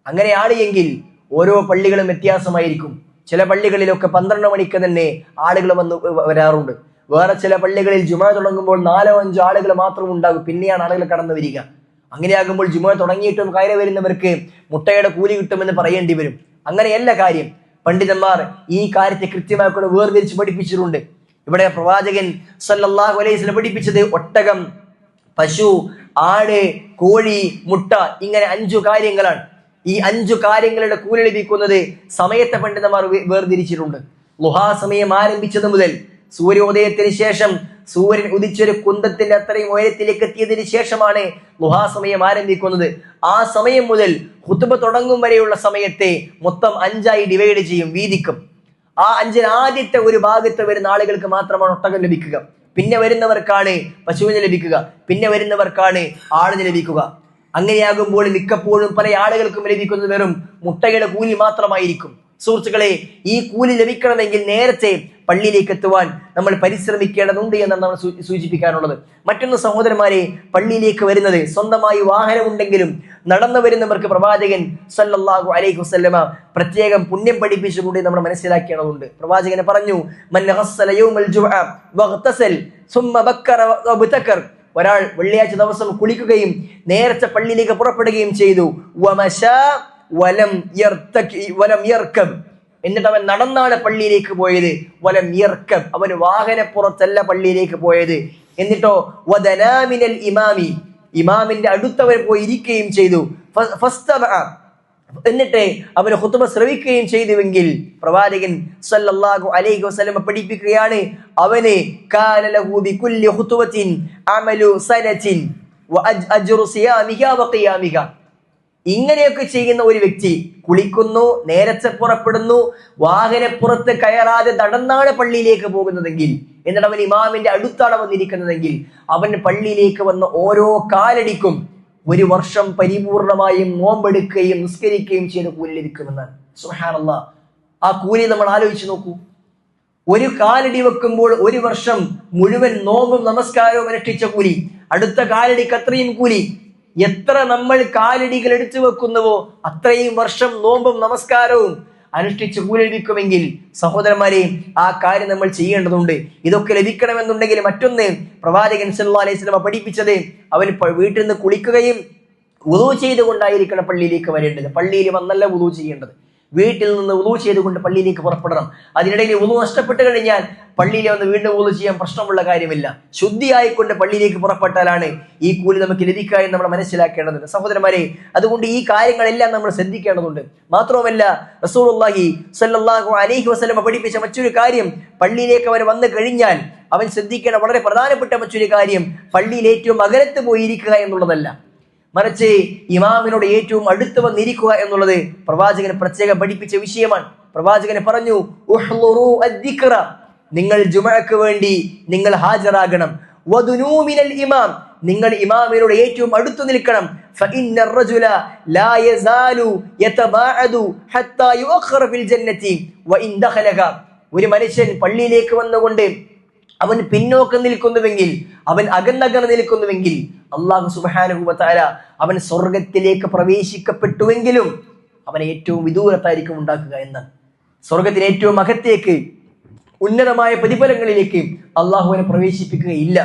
അങ്ങനെയാണ് എങ്കിൽ ഓരോ പള്ളികളും വ്യത്യാസമായിരിക്കും. ചില പള്ളികളിലൊക്കെ 12 മണിക്ക് തന്നെ ആളുകൾ വരാറുണ്ട്. വേറെ ചില പള്ളികളിൽ ജുമുഅ തുടങ്ങുമ്പോൾ 4-5 ആളുകൾ മാത്രം ഉണ്ടാകും, പിന്നെയാണ് ആളുകൾ കടന്നു വരിക. അങ്ങനെയാകുമ്പോൾ ജുമുഅ തുടങ്ങിയിട്ടും കയറി വരുന്നവർക്ക് മുട്ടയുടെ കൂലി കിട്ടുമെന്ന് പറയേണ്ടി വരും. അങ്ങനെയല്ല കാര്യം. പണ്ഡിതന്മാർ ഈ കാര്യത്തെ കൃത്യമായി വേർതിരിച്ച് പഠിപ്പിച്ചിട്ടുണ്ട്. ഇവിടെ പ്രവാചകൻ സല്ലല്ലാഹു അലൈഹി വസല്ലം പഠിപ്പിച്ചത് ഒട്ടകം, പശു, ആട്, കോഴി, മുട്ട, ഇങ്ങനെ 5 കാര്യങ്ങളാണ്. ഈ 5 കാര്യങ്ങളുടെ കൂലി ലഭിക്കുന്നത് സമയത്തെ പണ്ഡിതന്മാർ വേർതിരിച്ചിട്ടുണ്ട്. ളുഹാ സമയം ആരംഭിച്ചത് മുതൽ സൂര്യോദയത്തിന് ശേഷം സൂര്യൻ ഉദിച്ചൊരു കുന്തത്തിന്റെ അത്രയും ഉയരത്തിലേക്ക് എത്തിയതിനു ശേഷമാണ് ളുഹാ സമയം ആരംഭിക്കുന്നത്. ആ സമയം മുതൽ ഖുതുബ തുടങ്ങും വരെയുള്ള സമയത്തെ മൊത്തം 5ആയി ഡിവൈഡ് ചെയ്യും, വീതിക്കും. ആ 5ൽ ആദ്യത്തെ ഒരു ഭാഗത്ത് വരുന്ന ആളുകൾക്ക് മാത്രമാണ് ഒട്ടകം ലഭിക്കുക. പിന്നെ വരുന്നവർക്കാണ് പശുവിന് ലഭിക്കുക. പിന്നെ വരുന്നവർക്കാണ് ആടിന് ലഭിക്കുക. അങ്ങനെയാകുമ്പോൾ മിക്കപ്പോഴും പല ആളുകൾക്കും ലഭിക്കുന്നത് വെറും മുട്ടയുടെ കൂലി മാത്രമായിരിക്കും. സുഹൃത്തുക്കളെ, ഈ കൂലി ലഭിക്കണമെങ്കിൽ നേരത്തെ പള്ളിയിലേക്ക് എത്തുവാൻ നമ്മൾ പരിശ്രമിക്കേണ്ടതുണ്ട് എന്നാണ് നമ്മൾ സൂചിപ്പിക്കാനുള്ളത്. മറ്റൊന്ന് സഹോദരന്മാരെ, പള്ളിയിലേക്ക് വരുന്നത് സ്വന്തമായി വാഹനമുണ്ടെങ്കിലും നടന്നു വരുന്നവർക്ക് പ്രവാചകൻ സല്ലല്ലാഹു അലൈഹി വസല്ലമ പ്രത്യേകം പുണ്യം പഠിപ്പിച്ചിട്ടുണ്ട് നമ്മൾ മനസ്സിലാക്കേണ്ടതുണ്ട്. പ്രവാചകനെ പറഞ്ഞു, മൻ ഗസ്സല യൗമൽ ജുമുഅ വഗ്തസൽ സുമ്മ ബക്കറ വബതകർ, ഒരാൾ വെള്ളിയാഴ്ച ദിവസം കുളിക്കുകയും നേരത്തെ പള്ളിയിലേക്ക് പുറപ്പെടുകയും ചെയ്തു, വമശാ വലം യർകബ്, എന്നിട്ട് അവൻ നടന്നാണ് പള്ളിയിലേക്ക് പോയത്, വലം യർകബ്, അവൻ വാഹനപ്പുറത്തല്ല പള്ളിയിലേക്ക് പോയത്. എന്നിട്ടോ വദനാ മിനൽ ഇമാമി, ഇമാമിന്റെ അടുത്തവൻ പോയി ഇരിക്കുകയും ചെയ്തു, എന്നിട്ട് അവന് ഖുതുബ ശ്രവിക്കുകയും ചെയ്തുവെങ്കിൽ പ്രവാചകൻ സല്ലല്ലാഹു അലൈഹി വസല്ലം പഠിപ്പിക്കുകയാണ്, അവന് കാന ലഹു ബികുല്ലി ഖുതുവത്തിൻ അമലു സനത്തിൻ വഅജ്റു സിയാമിഹാ വഖിയാമിഹാ. ഇങ്ങനെയൊക്കെ ചെയ്യുന്ന ഒരു വ്യക്തി കുളിക്കുന്നു, നേരത്തെ പുറപ്പെടുന്നു, വാഹനപ്പുറത്ത് കയറാതെ നടന്നാണ് പള്ളിയിലേക്ക് പോകുന്നതെങ്കിൽ, എന്നിട്ട് അവൻ ഇമാമിന്റെ അടുത്താണ് വന്നിരിക്കുന്നതെങ്കിൽ, അവൻ പള്ളിയിലേക്ക് വന്ന ഓരോ കാലടിക്കും 1 വർഷം പരിപൂർണമായും നോമ്പെടുക്കുകയും നിസ്കരിക്കുകയും ചെയ്ത് കൂലി ലഭിക്കുമെന്നാണ്. സുബ്ഹാനല്ലാഹ്, ആ കൂലി നമ്മൾ ആലോചിച്ച് നോക്കൂ. ഒരു കാലടി വെക്കുമ്പോൾ 1 വർഷം മുഴുവൻ നോമ്പും നമസ്കാരവും അനുഷ്ഠിച്ച കൂലി, അടുത്ത കാലടിക്ക് അത്രയും കൂലി. എത്ര നമ്മൾ കാലടികൾ എടുത്തു വെക്കുന്നുവോ അത്രയും വർഷം നോമ്പും നമസ്കാരവും അനുഷ്ഠിച്ച് കൂലി ലഭിക്കുമെങ്കിൽ സഹോദരന്മാരെ, ആ കാര്യം നമ്മൾ ചെയ്യേണ്ടതുണ്ട്. ഇതൊക്കെ ലഭിക്കണമെന്നുണ്ടെങ്കിൽ മറ്റൊന്ന് പ്രവാചകൻ സല്ലല്ലാഹു അലൈഹി വസല്ലം പഠിപ്പിച്ചത്, അവൻ വീട്ടിൽ നിന്ന് കുളിക്കുകയും വുളൂ ചെയ്തുകൊണ്ടായിരിക്കണം പള്ളിയിലേക്ക് വരേണ്ടത്. പള്ളിയിൽ വന്നല്ല വുളൂ ചെയ്യേണ്ടത്, വീട്ടിൽ നിന്ന് വുളൂ ചെയ്തുകൊണ്ട് പള്ളിയിലേക്ക് പുറപ്പെടണം. അതിനിടയിൽ വുളൂ നഷ്ടപ്പെട്ട് കഴിഞ്ഞാൽ പള്ളിയിൽ വന്ന് വീണ്ടും വുളൂ ചെയ്യാൻ പ്രശ്നമുള്ള കാര്യമില്ല. ശുദ്ധിയായിക്കൊണ്ട് പള്ളിയിലേക്ക് പുറപ്പെട്ടാലാണ് ഈ കൂലി നമുക്ക് ലഭിക്കുക എന്ന് നമ്മൾ മനസ്സിലാക്കേണ്ടതുണ്ട് സഹോദരന്മാരെ. അതുകൊണ്ട് ഈ കാര്യങ്ങളെല്ലാം നമ്മൾ ശ്രദ്ധിക്കേണ്ടതുണ്ട്. മാത്രവുമല്ല, റസൂലുള്ളാഹി സ്വല്ലല്ലാഹു അലൈഹി വസല്ലം പഠിപ്പിച്ച മറ്റൊരു കാര്യം, പള്ളിയിലേക്ക് അവൻ വന്നു കഴിഞ്ഞാൽ അവൻ ശ്രദ്ധിക്കേണ്ട വളരെ പ്രധാനപ്പെട്ട മറ്റൊരു കാര്യം, പള്ളിയിൽ ഏറ്റവും അകലത്ത് പോയിരിക്കുക എന്നുള്ളതല്ല, മറിച്ച് ഇമാമിനോട് ഏറ്റവും അടുത്ത് വന്നിരിക്കുക എന്നുള്ളത് പ്രവാചകൻ പ്രത്യേകം പഠിപ്പിച്ച വിഷയമാണ്. പ്രവാചകൻ പറഞ്ഞു, ഉഹ്ളുറു അദ്ദിക്റ, നിങ്ങൾ ജുമുഅക്ക് വേണ്ടി നിങ്ങൾ ഹാജരാകണം. വദുനൂ മിനൽ ഇമാം, നിങ്ങൾ ഇമാമിനോട് ഏറ്റവും അടുത്ത് നിൽക്കണം. ഫഇന്ന റജുല ലാ യസാലു യതബാഅദു ഹത്താ യുഅഖറ ഫിൽ ജന്നതി വഇൻ ദഖലക, ഒരു മനുഷ്യൻ പള്ളിയിലേക്ക് വന്നുകൊണ്ട് അവൻ പിന്നോക്കം നിൽക്കുന്നുവെങ്കിൽ, അവൻ അകന്നകന്ന് നിൽക്കുന്നുവെങ്കിൽ, അല്ലാഹു സുബ്ഹാനഹു വ തആല അവൻ സ്വർഗത്തിലേക്ക് പ്രവേശിക്കപ്പെട്ടുവെങ്കിലും അവനെ ഏറ്റവും വിദൂരത്തായിരിക്കും ഉണ്ടാക്കുക എന്നാണ്. സ്വർഗത്തിന് ഏറ്റവും അകത്തേക്ക് ഉന്നതമായ പ്രതിഫലങ്ങളിലേക്ക് അള്ളാഹുവിനെ പ്രവേശിപ്പിക്കുകയില്ല.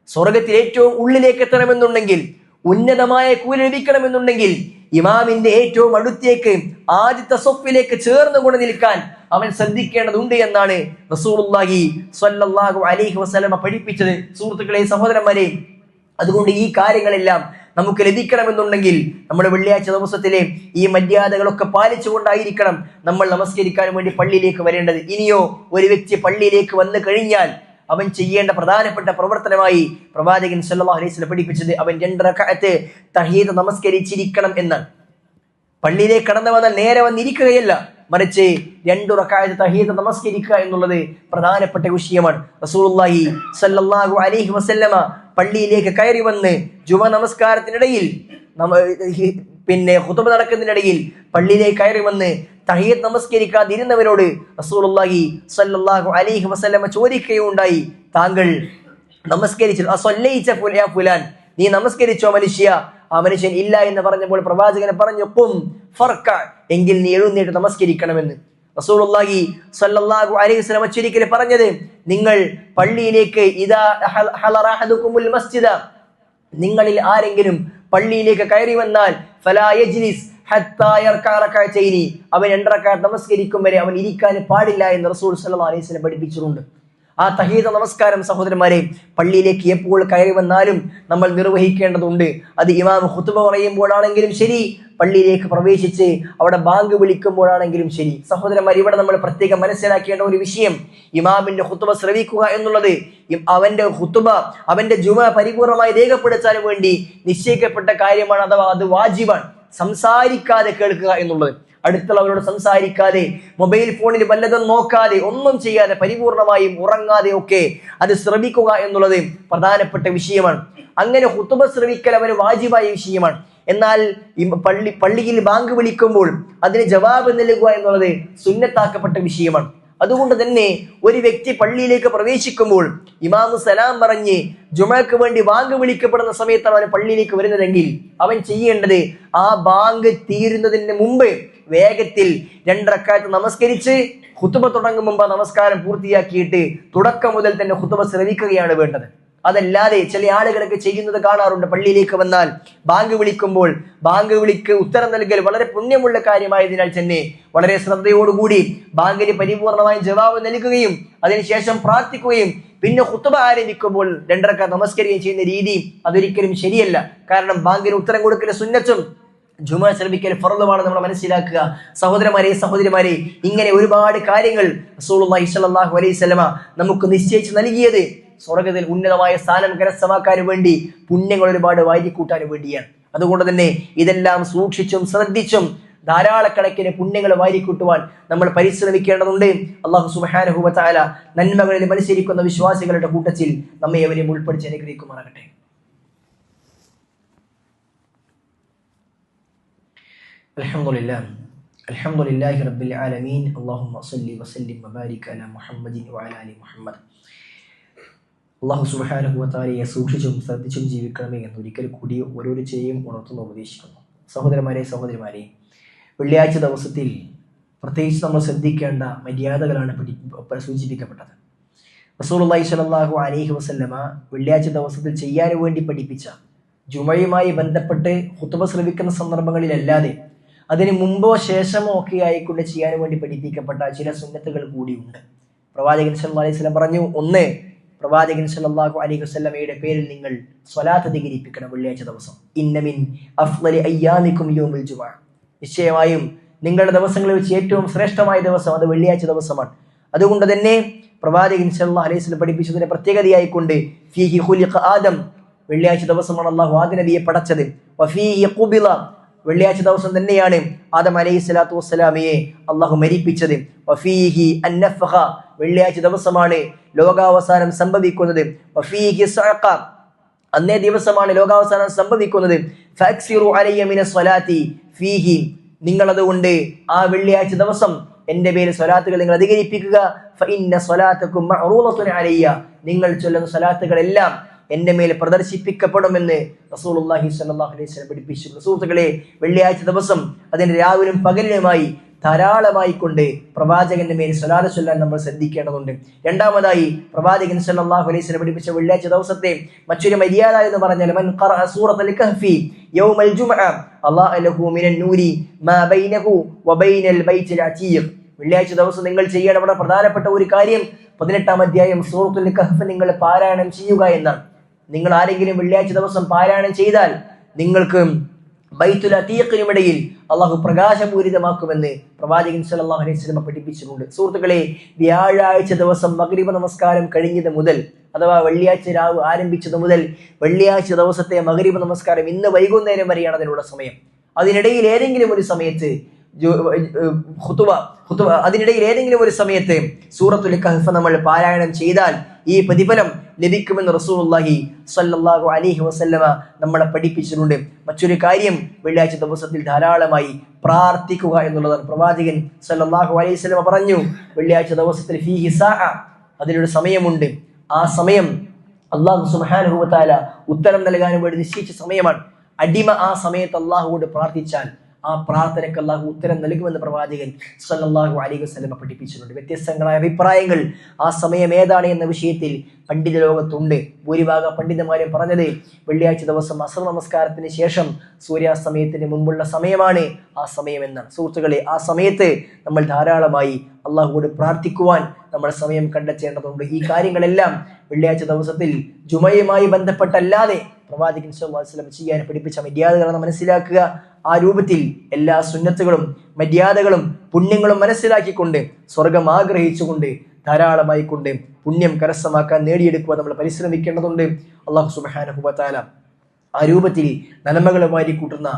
സ്വർഗത്തിൽ ഏറ്റവും ഉള്ളിലേക്ക് എത്തണമെന്നുണ്ടെങ്കിൽ, ഉന്നതമായ കൂലി ലഭിക്കണമെന്നുണ്ടെങ്കിൽ, ഇമാമിന്റെ ഏറ്റവും അടുത്തേക്ക് ആദ്യത്തെ സൊഫിലേക്ക് ചേർന്നുകൊണ്ട് നിൽക്കാൻ അവൻ ശ്രദ്ധിക്കേണ്ടതുണ്ട് എന്നാണ് റസൂലുള്ളാഹി സ്വല്ലല്ലാഹു അലൈഹി വസല്ലം പഠിപ്പിച്ചത്. സുഹൃത്തുക്കളെ, സഹോദരന്മാരെ, അതുകൊണ്ട് ഈ കാര്യങ്ങളെല്ലാം നമുക്ക് ലഭിക്കണമെന്നുണ്ടെങ്കിൽ നമ്മൾ വെള്ളിയാഴ്ച ദിവസത്തിലെ ഈ മര്യാദകളൊക്കെ പാലിച്ചുകൊണ്ടായിരിക്കണം നമ്മൾ നമസ്കരിക്കാൻ വേണ്ടി പള്ളിയിലേക്ക് വരേണ്ടത്. ഇനിയോ ഒരു വ്യക്തി പള്ളിയിലേക്ക് വന്നു കഴിഞ്ഞാൽ അവൻ ചെയ്യേണ്ട പ്രധാനപ്പെട്ട പ്രവർത്തനമായി പ്രവാചകൻ സല്ലല്ലാഹു അലൈഹി വസല്ലം പഠിപ്പിച്ചത്, അവൻ 2 റക്അത്ത് തഹീദ് നമസ്കരിച്ചിരിക്കണം എന്നാണ്. പള്ളിയിലേക്ക് കടന്നു വന്നാൽ നേരെ വന്നിരിക്കുകയല്ല, മറിച്ച് 2 റക്അത്ത് തഹീദ് നമസ്കരിക്കുക എന്നുള്ളത് പ്രധാനപ്പെട്ട വിഷയമാണ്. റസൂലുള്ളാഹി സല്ലല്ലാഹു അലൈഹി വസല്ലമ പള്ളിയിലേക്ക് കയറി വന്ന് ജുമ നമസ്കാരത്തിനിടയിൽ ഖുതുബ നടക്കുന്നതിനിടയിൽ പള്ളിയിലേക്ക് കയറി വന്ന് തഹീദ് നമസ്കരിക്കാതിരുന്നവരോട് റസൂലുള്ളാഹി സ്വല്ലല്ലാഹു അലൈഹി വസല്ലമ ചോദിക്കുകയുണ്ടായി, താങ്കൾ നമസ്കരിച്ചു, അസ്വല്ലൈത യാ ഫുലാൻ, നീ നമസ്കരിച്ചോ മനുഷ്യ? ആ മനുഷ്യൻ ഇല്ല എന്ന് പറഞ്ഞപ്പോൾ പ്രവാചകനെ പറഞ്ഞു, ഖും ഫർക, എങ്കിൽ നീ എഴുന്നേറ്റ് നമസ്കരിക്കണമെന്ന്. റസൂലുള്ളാഹി സ്വല്ലല്ലാഹു അലൈഹി വസല്ലം ഒരിക്കൽ പറഞ്ഞത്, നിങ്ങൾ പള്ളിയിലേക്ക് ഇദാ ഹളറ അഹദുകുമുൽ മസ്ജിദ, നിങ്ങളിൽ ആരെങ്കിലും പള്ളിയിലേക്ക് കയറി വന്നാൽ ഫലാ യജ്ലിസ് ഹത്താ യർക റകഅതൈനി, അവൻ 2 റക്അത്ത് നമസ്കരിക്കും വരെ അവൻ ഇരിക്കാൻ പാടില്ല എന്ന് റസൂൽ സ്വല്ലല്ലാഹു അലൈഹി വസല്ലം പഠിപ്പിച്ചിട്ടുണ്ട്. ആ തഹീദ് നമസ്കാരം സഹോദരന്മാരെ പള്ളിയിലേക്ക് എപ്പോൾ കയറി വന്നാലും നമ്മൾ നിർവഹിക്കേണ്ടതുണ്ട്. അത് ഇമാം ഖുതുബ പറയുമ്പോഴാണെങ്കിലും ശരി, പള്ളിയിലേക്ക് പ്രവേശിച്ച് അവിടെ ബാങ്ക് വിളിക്കുമ്പോഴാണെങ്കിലും ശരി. സഹോദരന്മാർ, ഇവിടെ നമ്മൾ പ്രത്യേകം മനസ്സിലാക്കേണ്ട ഒരു വിഷയം, ഇമാമിന്റെ ഖുതുബ ശ്രവിക്കുക എന്നുള്ളത് അവന്റെ ഖുതുബ, അവന്റെ ജുമ പരിപൂർണമായി രേഖപ്പെടുത്താൻ വേണ്ടി നിശ്ചയിക്കപ്പെട്ട കാര്യമാണ്, അഥവാ അത് വാജിബാണ്. സംസാരിക്കാതെ കേൾക്കുക എന്നുള്ളത്, അടുത്തുള്ളവരോട് സംസാരിക്കാതെ, മൊബൈൽ ഫോണിൽ വല്ലതും നോക്കാതെ, ഒന്നും ചെയ്യാതെ, പരിപൂർണമായും ഉറങ്ങാതെ ഒക്കെ അത് ശ്രവിക്കുക എന്നുള്ളത് പ്രധാനപ്പെട്ട വിഷയമാണ്. അങ്ങനെ ഖുതുബ ശ്രവിക്കൽ അവന് വാജിബായ വിഷയമാണ്. എന്നാൽ പള്ളിയിൽ ബാങ്ക് വിളിക്കുമ്പോൾ അതിന് ജവാബ് നൽകുക എന്നുള്ളത് സുന്നത്താക്കപ്പെട്ട വിഷയമാണ്. അതുകൊണ്ട് തന്നെ ഒരു വ്യക്തി പള്ളിയിലേക്ക് പ്രവേശിക്കുമ്പോൾ ഇമാമു സലാം പറഞ്ഞ് ജുമക്ക് വേണ്ടി ബാങ്ക് വിളിക്കപ്പെടുന്ന സമയത്താണ് അവൻ പള്ളിയിലേക്ക് വരുന്നതെങ്കിൽ അവൻ ചെയ്യേണ്ടത്, ആ ബാങ്ക് തീരുന്നതിന് മുമ്പ് വേഗത്തിൽ 2 റക്അത്ത് നമസ്കരിച്ച് ഖുതുബ തുടങ്ങും മുമ്പ് നമസ്കാരം പൂർത്തിയാക്കിയിട്ട് തുടക്കം മുതൽ തന്നെ ഖുതുബ ശ്രവിക്കുകയാണ് വേണ്ടത്. അതല്ലാതെ ചില ആളുകളൊക്കെ ചെയ്യുന്നത് കാണാറുണ്ട്, പള്ളിയിലേക്ക് വന്നാൽ ബാങ്ക് വിളിക്കുമ്പോൾ ബാങ്ക് വിളിക്ക് ഉത്തരം നൽകൽ വളരെ പുണ്യമുള്ള കാര്യമായതിനാൽ തന്നെ വളരെ ശ്രദ്ധയോടുകൂടി ബാങ്കിന് പരിപൂർണമായി ജവാബ് നൽകുകയും അതിനുശേഷം പ്രാർത്ഥിക്കുകയും പിന്നെ ഖുതുബ ആരംഭിക്കുമ്പോൾ 2 റക്അത്ത് നമസ്കരിക്കുകയും ചെയ്യുന്ന രീതി അതൊരിക്കലും ശരിയല്ല. കാരണം ബാങ്കിന് ഉത്തരം കൊടുക്കൽ സുന്നത്തും ജുമ ശ്രമിക്കൽ ഫർളുമാണ് നമ്മൾ മനസ്സിലാക്കുക. സഹോദരിമാരെ, ഇങ്ങനെ ഒരുപാട് കാര്യങ്ങൾ റസൂലുള്ളാഹി സ്വല്ലല്ലാഹു അലൈഹി വസല്ലമ നമുക്ക് നിശ്ചയിച്ച് നൽകിയത് സ്വർഗ്ഗത്തിൽ ഉന്നതമായ സ്ഥാനം കരസ്ഥമാക്കാൻ വേണ്ടി, പുണ്യങ്ങൾ ഒരുപാട് വാരിക്കൂട്ടാൻ വേണ്ടിയാണ്. അതുകൊണ്ട് തന്നെ ഇതെല്ലാം സൂക്ഷിച്ചും ശ്രദ്ധിച്ചും ധാരാളക്കണക്കിന് പുണ്യങ്ങൾ വാരിക്കൂട്ടുവാൻ നമ്മൾ പരിശ്രമിക്കേണ്ടതുണ്ട്. അല്ലാഹു സുബ്ഹാനഹു വ തആല നന്മകളിൽ മത്സരിക്കുന്ന വിശ്വാസികളുടെ കൂട്ടത്തിൽ നമ്മെ അവരെയും ഉൾപ്പെടുത്തി അനുഗ്രഹിക്കുമാറാകട്ടെ. അൽഹംദുലില്ലാഹി റബ്ബിൽ ആലമീൻ. അല്ലാഹുമ്മ സ്വല്ലി വസല്ലിം വബാരിക് അലാ മുഹമ്മദിൻ വഅലാ ആലി മുഹമ്മദ്. അല്ലാഹു സുബ്ഹാനഹു വ തആലയെ സൂക്ഷിച്ചും ശ്രദ്ധിച്ചും ജീവിക്കണമേ എന്ന് ഒരിക്കൽ കൂടി ഓരോരുത്തരെയും ഉണർത്തുന്നു ഉപദേശിക്കുന്നു. സഹോദരിമാരെ, വെള്ളിയാഴ്ച ദിവസത്തിൽ പ്രത്യേകിച്ച് നമ്മൾ ശ്രദ്ധിക്കേണ്ട മര്യാദകളാണ് സൂചിപ്പിക്കപ്പെട്ടത്. റസൂലുള്ളാഹി സ്വല്ലല്ലാഹു അലൈഹി വസല്ലമ വെള്ളിയാഴ്ച ദിവസത്തിൽ ചെയ്യാൻ വേണ്ടി പഠിപ്പിച്ച, ജുമയുമായി ബന്ധപ്പെട്ട് ഖുതുബ ശ്രവിക്കുന്ന സന്ദർഭങ്ങളിലല്ലാതെ അതിന് മുമ്പോ ശേഷമോ ഒക്കെ ആയിക്കൊണ്ട് ചെയ്യാൻ വേണ്ടി പഠിപ്പിക്കപ്പെട്ട ചില സുന്നത്തുകൾ കൂടിയുണ്ട്. പ്രവാചകൻ സല്ലല്ലാഹു അലൈഹി വസല്ലം പറഞ്ഞു, ഒന്ന്, പ്രവാചകൻ സല്ലല്ലാഹു അലൈഹി വസല്ലമയുടെ പേരിൽ നിങ്ങൾ സ്വലാത്ത് അധികരിപ്പിക്കണം വെള്ളിയാഴ്ച ദിവസം. ഇന്ന മിൻ അഫ്ളലി അയ്യാമികും യൗമുൽ ജുമുഅ, നിശ്ചയമായും നിങ്ങളുടെ ദിവസങ്ങളിൽ വെച്ച് ഏറ്റവും ശ്രേഷ്ഠമായ ദിവസം അത് വെള്ളിയാഴ്ച ദിവസമാണ്. അതുകൊണ്ട് തന്നെ പ്രവാചകൻ സല്ലല്ലാഹു അലൈഹി വസല്ലം പഠിപ്പിച്ചതിന്റെ പ്രത്യേകതയായിക്കൊണ്ട് ഫീഹി ഖുലിഖ ആദം, വെള്ളിയാഴ്ച ദിവസമാണ് അല്ലാഹു ആദം നബിയെ പടച്ചത്. വഫീഹി ഖുബില, വെള്ളിയാഴ്ച ദിവസം തന്നെയാണ് ആദം അലൈഹി സ്വലാത്തു വസ്സലാമയെ അള്ളാഹു മരിപ്പിച്ചത്. വഫീഹി അന്നഫഖ, വെള്ളിയാഴ്ച ദിവസമാണ് ലോകാവസാനം സംഭവിക്കുന്നത്. വഫീഹി സഅഖ, അന്നേ ദിവസമാണ് ലോകാവസാനം സംഭവിക്കുന്നത്. ഫഅക്സിറു അലയ്യ മിനസ് സ്വലാത്തി ഫീഹി, നിങ്ങൾ അതുകൊണ്ട് ആ വെള്ളിയാഴ്ച ദിവസം എന്റെ പേര് സ്വലാത്തുകൾ നിങ്ങൾ അധികരിപ്പിക്കുക. ഫഇന്ന സ്വലാത്തകും മഅറൂദത്തുൻ അലയ്യ, നിങ്ങൾ ചൊല്ലുന്ന സ്വലാത്തുകളെല്ലാം എന്റെ മേൽ പ്രദർശിപ്പിക്കപ്പെടുമെന്ന് റസൂലുള്ളാഹി സ്വല്ലല്ലാഹു അലൈഹി വസല്ലം പഠിപ്പിച്ചു. സുഹൃത്തുക്കളെ, വെള്ളിയാഴ്ച ദിവസം അതിന് രാവിലും പകലിലുമായി ധാരാളമായി കൊണ്ട് പ്രവാചകന്റെ മേൽ സ്വലാത്ത് ചൊല്ലാൻ നമ്മൾ ശ്രദ്ധിക്കേണ്ടതുണ്ട്. രണ്ടാമതായി പ്രവാചകൻ സല്ലല്ലാഹു അലൈഹി വസല്ലം പഠിപ്പിച്ച വെള്ളിയാഴ്ച ദിവസത്തെ മറ്റൊരു മര്യാദ എന്ന് പറഞ്ഞാൽ, മൻ ഖറഅ സൂറത്തുൽ കഹ്ഫി യൗമൽ ജുമുഅ അല്ലാഹ ലഹു മിനൻ നൂരി മാ ബൈനഹു വബൈനൽ ബൈത്തിൽ അതീഖ്. വെള്ളിയാഴ്ച ദിവസം നിങ്ങൾ ചെയ്യേണ്ട വളരെ പ്രധാനപ്പെട്ട ഒരു കാര്യം 18-ാം അധ്യായം സൂറത്തുൽ കഹ്ഫ് നിങ്ങൾ പാരായണം ചെയ്യുക എന്നാണ്. നിങ്ങൾ ആരെങ്കിലും വെള്ളിയാഴ്ച ദിവസം പാരായണം ചെയ്താൽ നിങ്ങൾക്ക് ബൈത്തുൽ അതീഖിനുമിടയിൽ അള്ളാഹു പ്രകാശപൂരിതമാക്കുമെന്ന് പ്രവാചകൻ സല്ലല്ലാഹു അലൈഹി വസല്ലം പഠിപ്പിച്ചിട്ടുണ്ട്. സുഹൃത്തുക്കളെ, വ്യാഴാഴ്ച ദിവസം മഗ്രിബ് നമസ്കാരം കഴിഞ്ഞത് മുതൽ, അഥവാ വെള്ളിയാഴ്ച രാവ് ആരംഭിച്ചത് മുതൽ വെള്ളിയാഴ്ച ദിവസത്തെ മഗ്രിബ് നമസ്കാരം ഇന്ന് വൈകുന്നേരം വരെയാണ് അതിനുള്ള സമയം. അതിനിടയിൽ ഏതെങ്കിലും ഒരു സമയത്ത് അതിനിടയിൽ ഏതെങ്കിലും ഒരു സമയത്ത് സൂറത്തുൽ കഹ്ഫ് നമ്മൾ പാരായണം ചെയ്താൽ ഈ പ്രതിഫലം ലഭിക്കുമെന്ന് റസൂലുള്ളാഹി സ്വല്ലല്ലാഹു അലൈഹി വസല്ലമ നമ്മളെ പഠിപ്പിച്ചിട്ടുണ്ട്. മറ്റൊരു കാര്യം, വെള്ളിയാഴ്ച ദിവസത്തിൽ ധാരാളമായി പ്രാർത്ഥിക്കുക എന്നുള്ളതാണ്. പ്രവാചകൻ സ്വല്ലല്ലാഹു അലൈഹി വസല്ലമ പറഞ്ഞു, വെള്ളിയാഴ്ച ദിവസത്തിൽ ഫീഹി സാഅ, അതിലൊരു സമയമുണ്ട്. ആ സമയം അള്ളാഹു സുബ്ഹാനഹു വ തആല ഉത്തരം നൽകാനും വേണ്ടി നിശ്ചയിച്ച സമയമാണ്. അടിമ ആ സമയത്ത് അള്ളാഹുവോട് പ്രാർത്ഥിച്ചാൽ ആ പ്രാർത്ഥനയ്ക്ക് അള്ളാഹു ഉത്തരം നൽകുമെന്ന് പ്രവാചകൻ സല്ലല്ലാഹു അലൈഹി വസല്ലം പഠിപ്പിച്ചിട്ടുണ്ട്. വ്യത്യസ്തങ്ങളായ അഭിപ്രായങ്ങൾ ആ സമയം ഏതാണ് എന്ന വിഷയത്തിൽ പണ്ഡിത ലോകത്തുണ്ട്. ഭൂരിഭാഗം പണ്ഡിതന്മാരും പറഞ്ഞത് വെള്ളിയാഴ്ച ദിവസം അസ്ർ നമസ്കാരത്തിന് ശേഷം സൂര്യാസ്തമയത്തിന് മുമ്പുള്ള സമയമാണ് ആ സമയം എന്നാണ്. സുഹൃത്തുക്കളെ, ആ സമയത്ത് നമ്മൾ ധാരാളമായി അള്ളാഹുവോട് പ്രാർത്ഥിക്കുവാൻ നമ്മൾ സമയം കണ്ടെത്തേണ്ടതുണ്ട്. ഈ കാര്യങ്ങളെല്ലാം വെള്ളിയാഴ്ച ദിവസത്തിൽ ജുമയുമായി ബന്ധപ്പെട്ടല്ലാതെ പ്രവാചകൻ സല്ലല്ലാഹു അലൈഹി വസല്ലം ചെയ്യാൻ പഠിപ്പിച്ച മര്യാദകളാണ് മനസ്സിലാക്കുക. ആ രൂപത്തിൽ എല്ലാ സുന്നത്തുകളും മര്യാദകളും പുണ്യങ്ങളും മനസ്സിലാക്കിക്കൊണ്ട് സ്വർഗം ആഗ്രഹിച്ചുകൊണ്ട് ധാരാളമായി കൊണ്ട് പുണ്യം കരസ്ഥമാക്കാൻ നേടിയെടുക്കുവാൻ നമ്മൾ പരിശ്രമിക്കേണ്ടതുണ്ട്. അല്ലാഹു സുബ്ഹാനഹു വ തആല ആ രൂപത്തിൽ നന്മകളുമായി കൂട്ടുന്ന